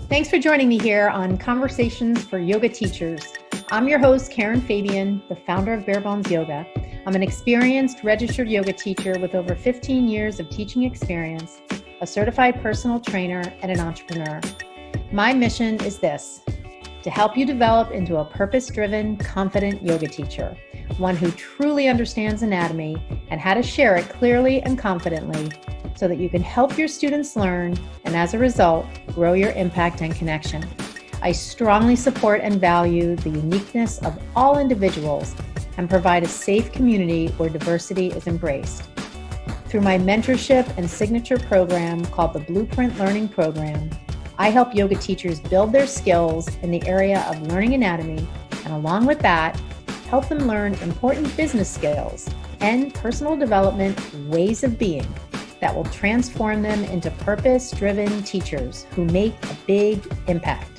Thanks for joining me here on Conversations for Yoga Teachers. I'm your host, Karen Fabian, the founder of Bare Bones Yoga. I'm an experienced registered yoga teacher with over 15 years of teaching experience, a certified personal trainer, and an entrepreneur. My mission is this: to help you develop into a purpose-driven, confident yoga teacher, one who truly understands anatomy and how to share it clearly and confidently so that you can help your students learn and, as a result, grow your impact and connection. I strongly support and value the uniqueness of all individuals and provide a safe community where diversity is embraced. Through my mentorship and signature program called the Blueprint Learning Program, I help yoga teachers build their skills in the area of learning anatomy, and along with that, help them learn important business skills and personal development ways of being that will transform them into purpose-driven teachers who make a big impact.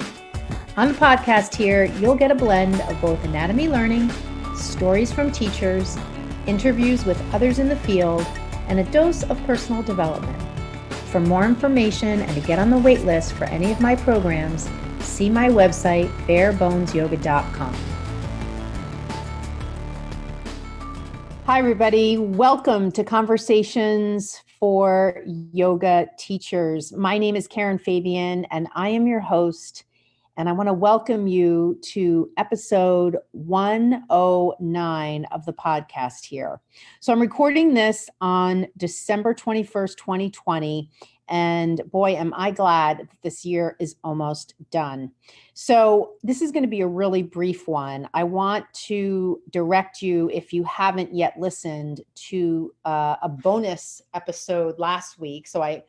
On the podcast here, you'll get a blend of both anatomy learning, stories from teachers, interviews with others in the field, and a dose of personal development. For more information and to get on the wait list for any of my programs, see my website, barebonesyoga.com. Hi, everybody. Welcome to Conversations for Yoga Teachers. My name is Karen Fabian, and I am your host. And I want to welcome you to episode 109 of the podcast here. So I'm recording this on December 21st, 2020. And boy, am I glad that this year is almost done. So this is going to be a really brief one. I want to direct you, if you haven't yet listened, to a bonus episode last week. So I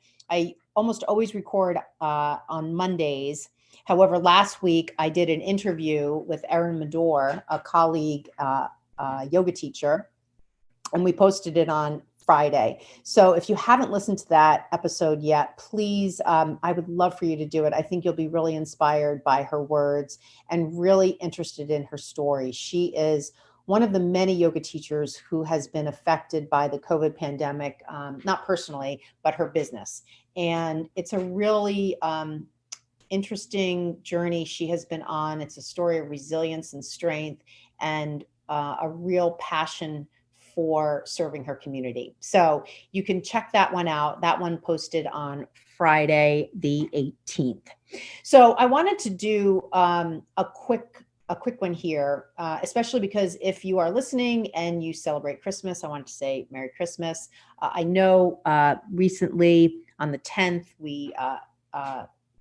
almost always record on Mondays. However, last week I did an interview with Erin Medor, a colleague yoga teacher, and we posted it on Friday. So if you haven't listened to that episode yet, please, I would love for you to do it. I think you'll be really inspired by her words and really interested in her story. She is one of the many yoga teachers who has been affected by the COVID pandemic, not personally, but her business. And it's a really interesting journey she has been on. It's a story of resilience and strength and a real passion for serving her community. So you can check that one out. That one posted on Friday, the 18th. So I wanted to do a quick one here, especially because if you are listening and you celebrate Christmas, I want to say Merry Christmas. I know recently on the 10th, we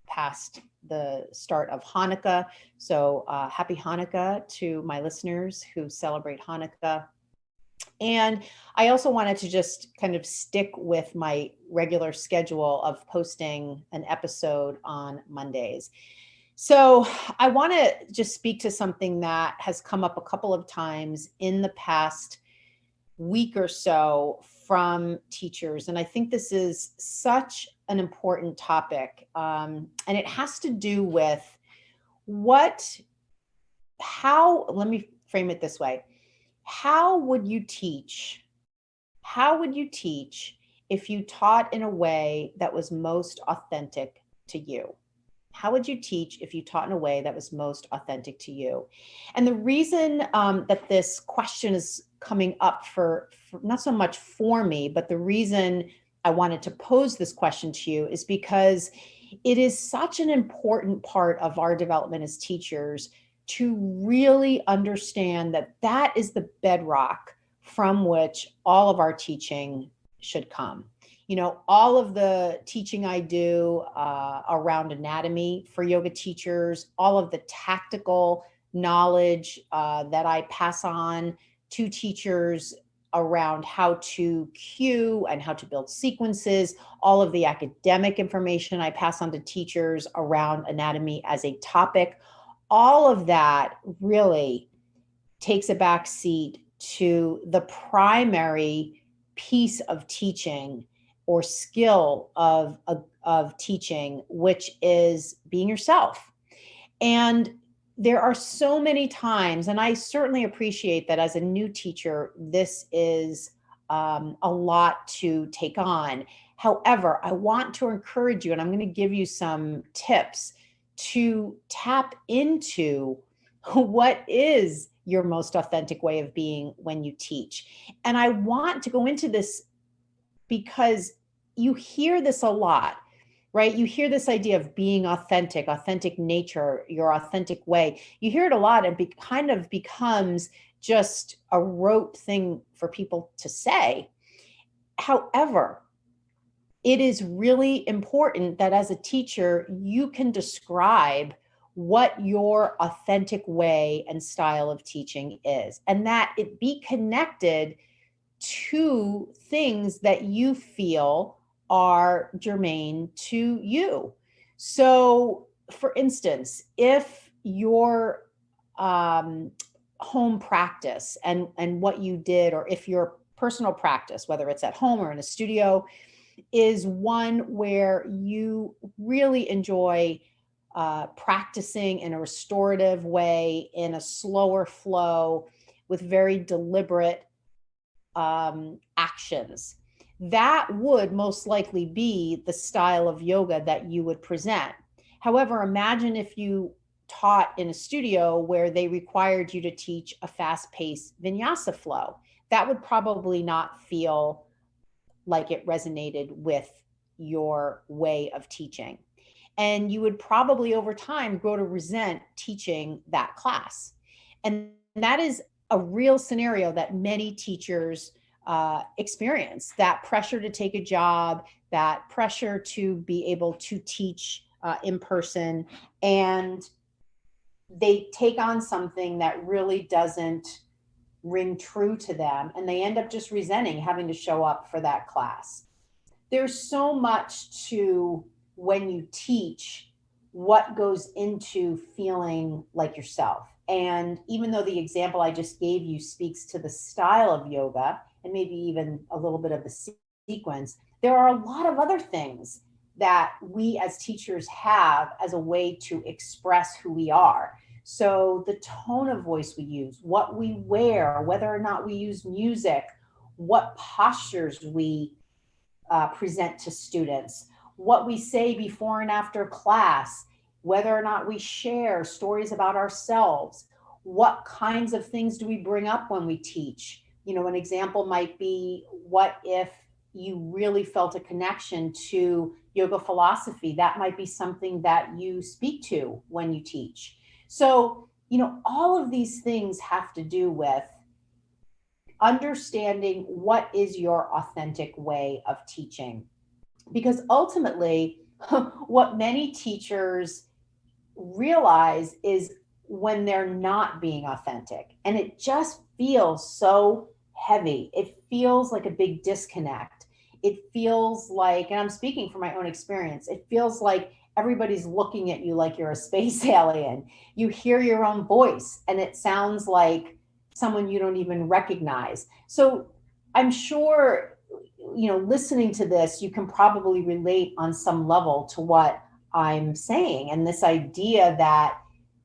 passed the start of Hanukkah. So happy Hanukkah to my listeners who celebrate Hanukkah. And I also wanted to just kind of stick with my regular schedule of posting an episode on Mondays. So I want to just speak to something that has come up a couple of times in the past week or so from teachers. And I think this is such an important topic. And it has to do with let me frame it this way. How would you teach if you taught in a way that was most authentic to you? How would you teach if you taught in a way that was most authentic to you? And the reason that this question is coming up for not so much for me, but the reason I wanted to pose this question to you is because it is such an important part of our development as teachers to really understand that that is the bedrock from which all of our teaching should come. You know, all of the teaching I do around anatomy for yoga teachers, all of the tactical knowledge that I pass on to teachers around how to cue and how to build sequences, all of the academic information I pass on to teachers around anatomy as a topic, all of that really takes a back seat to the primary piece of teaching or skill of teaching, which is being yourself. And there are so many times, and I certainly appreciate that as a new teacher, this is a lot to take on. However, I want to encourage you, and I'm going to give you some tips to tap into what is your most authentic way of being when you teach. And I want to go into this because you hear this a lot, right? You hear this idea of being authentic, authentic nature, your authentic way. You hear it a lot, and kind of becomes just a rote thing for people to say. However, it is really important that as a teacher, you can describe what your authentic way and style of teaching is, and that it be connected to things that you feel are germane to you. So, for instance, if your home practice and what you did, or if your personal practice, whether it's at home or in a studio, is one where you really enjoy practicing in a restorative way, in a slower flow, with very deliberate actions, that would most likely be the style of yoga that you would present. However, imagine if you taught in a studio where they required you to teach a fast-paced vinyasa flow. That would probably not feel like it resonated with your way of teaching. And you would probably over time grow to resent teaching that class. And that is a real scenario that many teachers experience, that pressure to take a job, that pressure to be able to teach in person. And they take on something that really doesn't ring true to them, and they end up just resenting having to show up for that class. There's so much to when you teach, what goes into feeling like yourself. And even though the example I just gave you speaks to the style of yoga and maybe even a little bit of the sequence, there are a lot of other things that we as teachers have as a way to express who we are. So the tone of voice we use, what we wear, whether or not we use music, what postures we present to students, what we say before and after class, whether or not we share stories about ourselves, what kinds of things do we bring up when we teach. You know, an example might be, what if you really felt a connection to yoga philosophy? That might be something that you speak to when you teach. So, you know, all of these things have to do with understanding what is your authentic way of teaching. Because ultimately, what many teachers realize is when they're not being authentic, and it just feels so heavy. It feels like a big disconnect. It feels like, and I'm speaking from my own experience, it feels like everybody's looking at you like you're a space alien. You hear your own voice and it sounds like someone you don't even recognize. So I'm sure, you know, listening to this, you can probably relate on some level to what I'm saying. And this idea that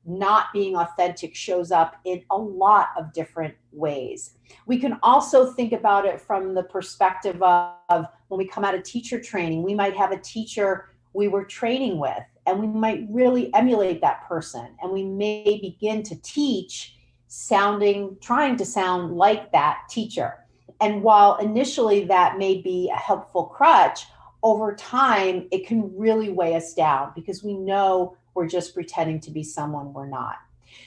not being authentic shows up in a lot of different ways. We can also think about it from the perspective of when we come out of teacher training, we might have a teacher we were training with, and we might really emulate that person. And we may begin to teach trying to sound like that teacher. And while initially that may be a helpful crutch, over time, it can really weigh us down because we know we're just pretending to be someone we're not.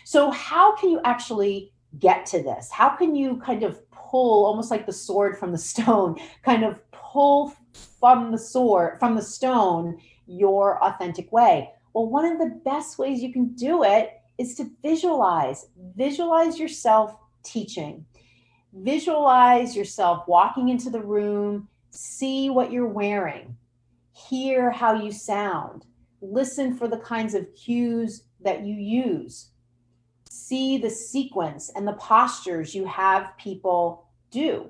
So how can you actually get to this? How can you kind of pull, almost like the sword from the stone, kind of pull from the stone, your authentic way? Well, one of the best ways you can do it is to visualize yourself teaching. Visualize yourself walking into the room, see what you're wearing, hear how you sound, listen for the kinds of cues that you use, see the sequence and the postures you have people do,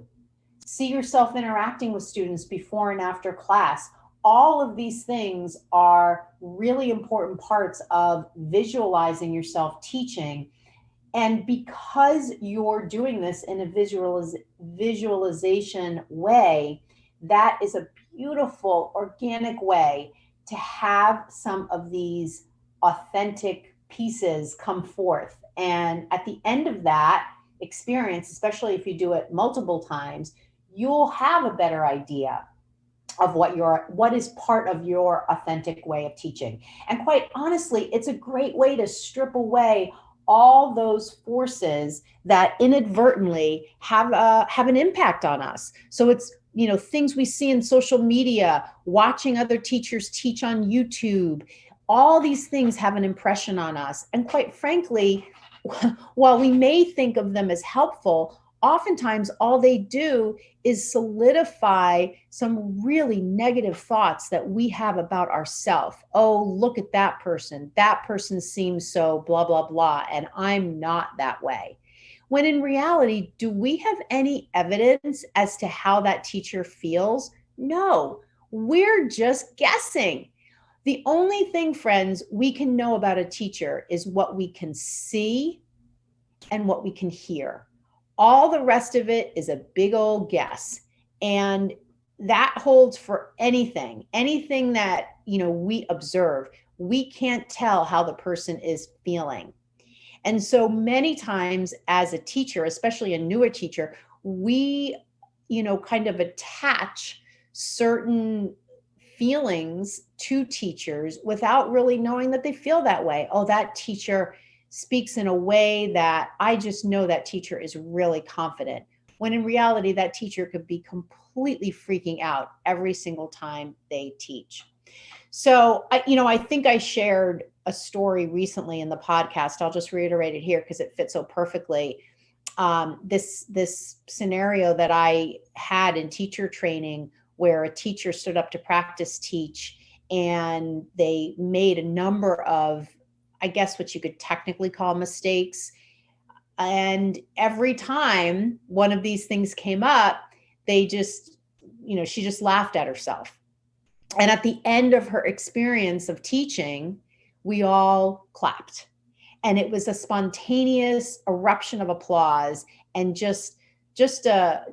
see yourself interacting with students before and after class. All of these things are really important parts of visualizing yourself teaching. And because you're doing this in a visualization way, that is a beautiful organic way to have some of these authentic pieces come forth. And at the end of that experience, especially if you do it multiple times, you'll have a better idea of what is part of your authentic way of teaching. And quite honestly, it's a great way to strip away all those forces that inadvertently have an impact on us. So it's, things we see in social media, watching other teachers teach on YouTube, all these things have an impression on us. And quite frankly, while we may think of them as helpful, oftentimes all they do is solidify some really negative thoughts that we have about ourselves. Oh, look at that person. That person seems so blah, blah, blah, and I'm not that way. When in reality, do we have any evidence as to how that teacher feels? No, we're just guessing. The only thing, friends, we can know about a teacher is what we can see and what we can hear. All the rest of it is a big old guess. And that holds for anything that, we observe. We can't tell how the person is feeling. And so many times as a teacher, especially a newer teacher, we, kind of attach certain feelings to teachers without really knowing that they feel that way. Oh, that teacher speaks in a way that I just know that teacher is really confident. When in reality, that teacher could be completely freaking out every single time they teach. So, I think I shared a story recently in the podcast. I'll just reiterate it here because it fits so perfectly. This scenario that I had in teacher training where a teacher stood up to practice teach, and they made a number of, I guess, what you could technically call mistakes. And every time one of these things came up, they just, she just laughed at herself. And at the end of her experience of teaching, we all clapped. And it was a spontaneous eruption of applause and just a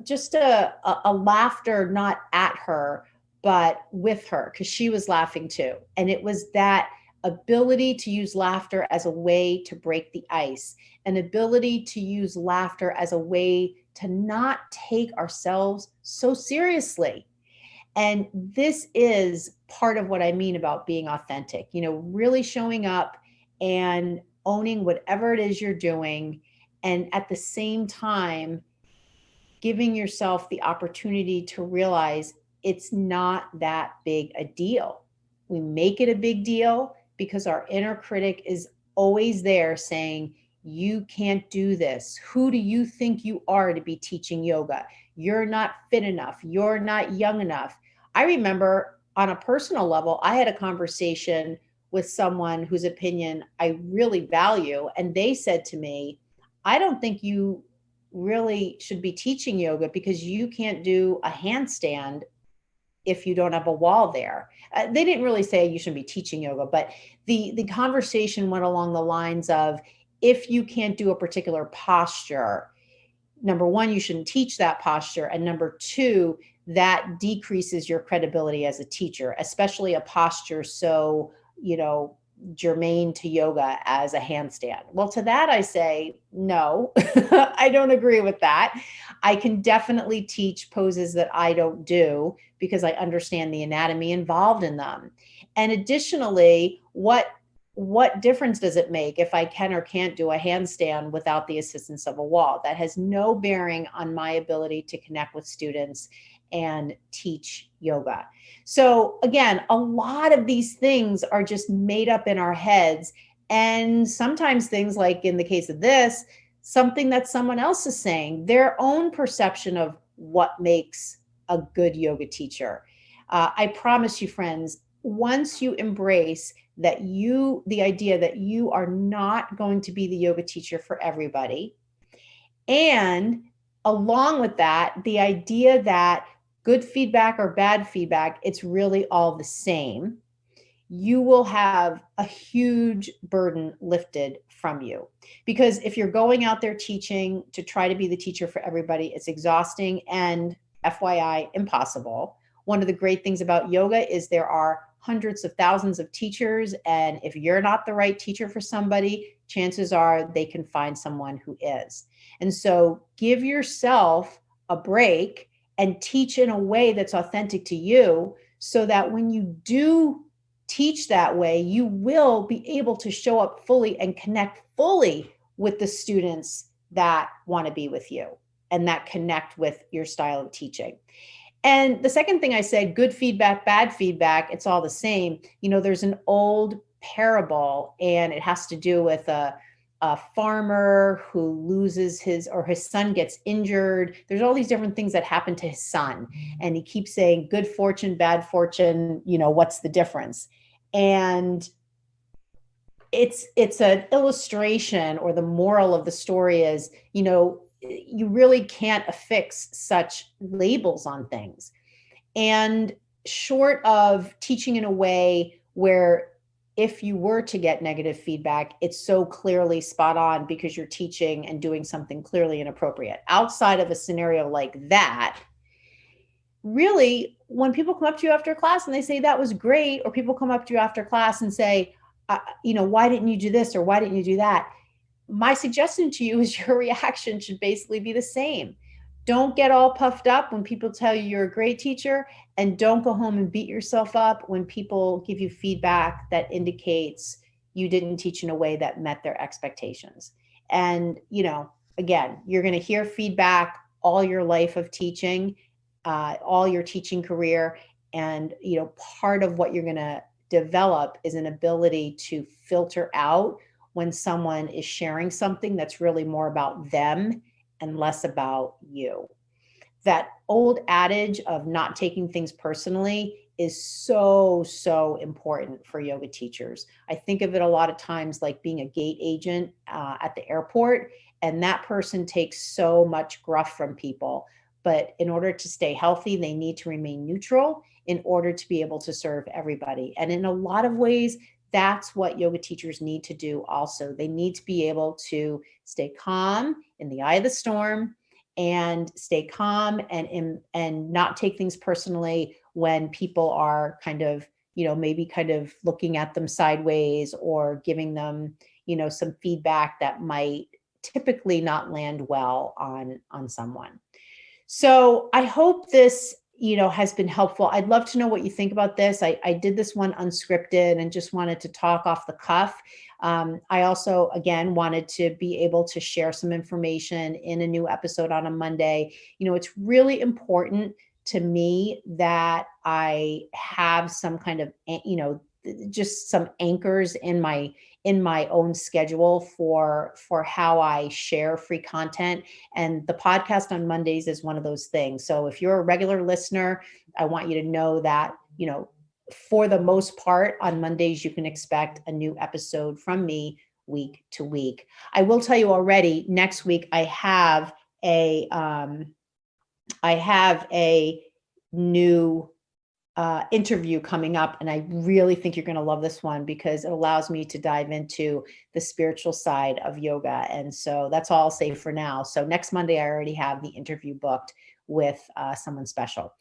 laughter, not at her, but with her, because she was laughing too. And it was that ability to use laughter as a way to break the ice, an ability to use laughter as a way to not take ourselves so seriously. And this is part of what I mean about being authentic, really showing up and owning whatever it is you're doing. And at the same time, giving yourself the opportunity to realize it's not that big a deal. We make it a big deal because our inner critic is always there saying, you can't do this. Who do you think you are to be teaching yoga? You're not fit enough. You're not young enough. I remember on a personal level, I had a conversation with someone whose opinion I really value. And they said to me, I don't think you really should be teaching yoga because you can't do a handstand if you don't have a wall there. They didn't really say you shouldn't be teaching yoga, but the conversation went along the lines of, if you can't do a particular posture, number one, you shouldn't teach that posture. And number two, that decreases your credibility as a teacher, especially a posture so, germane to yoga as a handstand. Well, to that I say, no, I don't agree with that. I can definitely teach poses that I don't do because I understand the anatomy involved in them. And additionally, what difference does it make if I can or can't do a handstand without the assistance of a wall? That has no bearing on my ability to connect with students and teach yoga. So again, a lot of these things are just made up in our heads. And sometimes things like in the case of this, something that someone else is saying, their own perception of what makes a good yoga teacher. I promise you, friends, once you embrace that the idea that you are not going to be the yoga teacher for everybody, and along with that, the idea that good feedback or bad feedback, it's really all the same, you will have a huge burden lifted from you. Because if you're going out there teaching to try to be the teacher for everybody, it's exhausting and FYI, impossible. One of the great things about yoga is there are hundreds of thousands of teachers. And if you're not the right teacher for somebody, chances are they can find someone who is. And so give yourself a break and teach in a way that's authentic to you, so that when you do teach that way, you will be able to show up fully and connect fully with the students that want to be with you and that connect with your style of teaching. And the second thing I said, good feedback, bad feedback, it's all the same. There's an old parable, and it has to do with a farmer who loses his son gets injured. There's all these different things that happen to his son. And he keeps saying, good fortune, bad fortune, what's the difference? And it's an illustration, or the moral of the story is, you really can't affix such labels on things. And short of teaching in a way where if you were to get negative feedback, it's so clearly spot on because you're teaching and doing something clearly inappropriate. Outside of a scenario like that, really, when people come up to you after class and they say that was great, or people come up to you after class and say, why didn't you do this, or why didn't you do that? My suggestion to you is your reaction should basically be the same. Don't get all puffed up when people tell you you're a great teacher, and don't go home and beat yourself up when people give you feedback that indicates you didn't teach in a way that met their expectations. And, again, you're going to hear feedback all your life of teaching, all your teaching career. And, part of what you're going to develop is an ability to filter out when someone is sharing something that's really more about them and less about you. That old adage of not taking things personally is so, so important for yoga teachers. I think of it a lot of times like being a gate agent at the airport, and that person takes so much gruff from people. But in order to stay healthy, they need to remain neutral in order to be able to serve everybody. And in a lot of ways, that's what yoga teachers need to do also. They need to be able to stay calm in the eye of the storm, and stay calm and not take things personally when people are kind of, maybe kind of looking at them sideways, or giving them, some feedback that might typically not land well on someone. So I hope this has been helpful. I'd love to know what you think about this. I did this one unscripted and just wanted to talk off the cuff. I also, again, wanted to be able to share some information in a new episode on a Monday. It's really important to me that I have some kind of, just some anchors in my own schedule for how I share free content. And the podcast on Mondays is one of those things. So if you're a regular listener, I want you to know that, for the most part, on Mondays, you can expect a new episode from me week to week. I will tell you already, next week, I have a new interview coming up, and I really think you're going to love this one because it allows me to dive into the spiritual side of yoga. And so that's all I'll say for now. So next Monday, I already have the interview booked with someone special.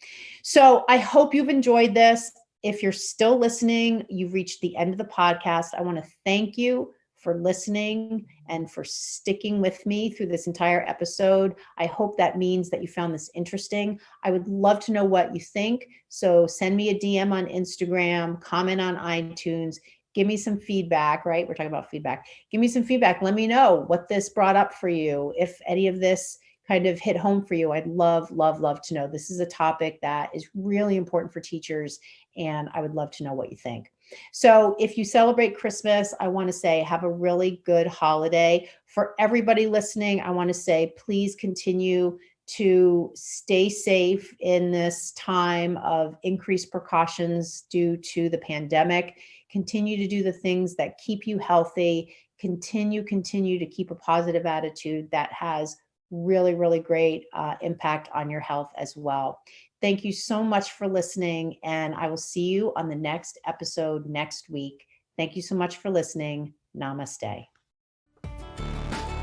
So I hope you've enjoyed this. If you're still listening, you've reached the end of the podcast. I want to thank you for listening and for sticking with me through this entire episode. I hope that means that you found this interesting. I would love to know what you think. So send me a DM on Instagram, comment on iTunes, give me some feedback, right? We're talking about feedback. Give me some feedback. Let me know what this brought up for you. If any of this kind of hit home for you, I'd love, love, love to know. This is a topic that is really important for teachers, and I would love to know what you think. So if you celebrate Christmas, I want to say have a really good holiday. For everybody listening, I want to say please continue to stay safe in this time of increased precautions due to the pandemic. Continue to do the things that keep you healthy. Continue to keep a positive attitude that has really, really great impact on your health as well. Thank you so much for listening, and I will see you on the next episode next week. Thank you so much for listening. Namaste.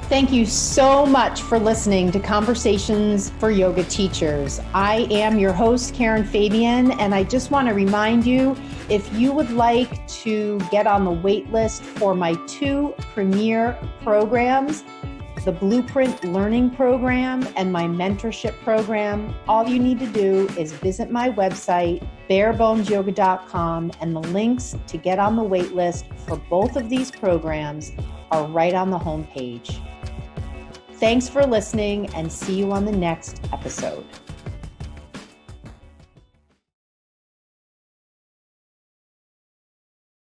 Thank you so much for listening to Conversations for Yoga Teachers. I am your host, Karen Fabian, and I just want to remind you, If you would like to get on the wait list for my 2 premier programs, the Blueprint Learning Program and my mentorship program, all you need to do is visit my website, barebonesyoga.com, and the links to get on the wait list for both of these programs are right on the homepage. Thanks for listening, and see you on the next episode.